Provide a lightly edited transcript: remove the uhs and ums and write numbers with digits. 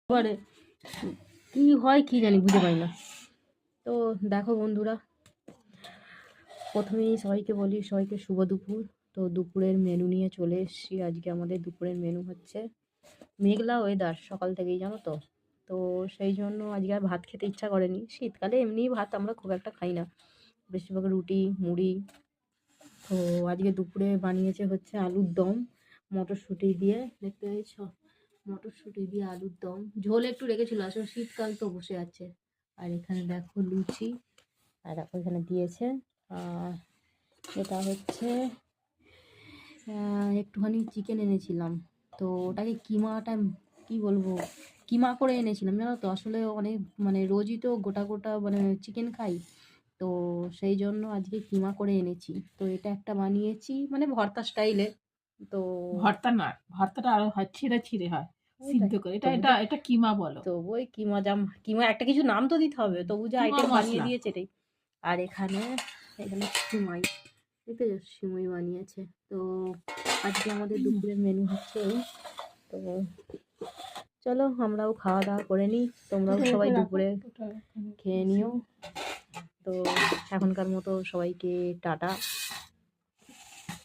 এবারে কি হয় কি জানি, বুঝতে পারি না। তো দেখো বন্ধুরা, প্রথমেই সবাইকে বলি, সবাইকে শুভ দুপুর। তো দুপুরের মেনু নিয়ে চলে এসেছি। আজকে আমাদের দুপুরের মেনু হচ্ছে মেঘলা ওয়েদার সকাল থেকেই, জানো তো। তো সেই জন্য আজকে আর ভাত খেতে ইচ্ছা করেনি। শীতকালে এমনিই ভাত আমরা খুব একটা খাই না, বেশিরভাগ রুটি মুড়ি। তো আজকে দুপুরে বানিয়েছে হচ্ছে আলুর দম মটরশুঁটি দিয়ে, দেখতে পেয়েছ, মটরশুঁটি দিয়ে আলুর দম। ঝোল একটু রেখেছিল, আসলে শীতকাল তো বসে আছে। আর এখানে দেখো লুচি, আর ওইখানে দিয়েছে এটা হচ্ছে একটুখানি চিকেন এনেছিলাম। তো ওটাকে কিমাটা কি বলবো, কিমা করে এনেছিলাম, জানো তো। আসলে অনেক মানে রোজই তো গোটা গোটা মানে চিকেন খাই, তো সেই জন্য আজকে কিমা করে এনেছি। তো এটা একটা বানিয়েছি মানে ভর্তা স্টাইলে। তো ভর্তা নয়, ভর্তাটা আরো হয় ছিঁড়ে ছিঁড়ে হয় সিদ্ধ করে। এটা তবু এটা এটা কিমা বলো। তো ওই কিমা কিমা একটা কিছু নাম তো দিতে হবে, তবু যে কিমা আইটেম বানিয়ে মশলা। দিয়েছে এটাই। আর এখানে এখানে সিমাই, ঠিক আছে, সিমাই বানিয়েছে। তো আজকে আমাদের দুপুরের মেনু হচ্ছে এই। তো চলো আমরাও খাওয়া দাওয়া করে নিই, তোমরাও সবাই দুপুরে খেয়ে নিও। তো এখনকার মতো সবাইকে টাটা।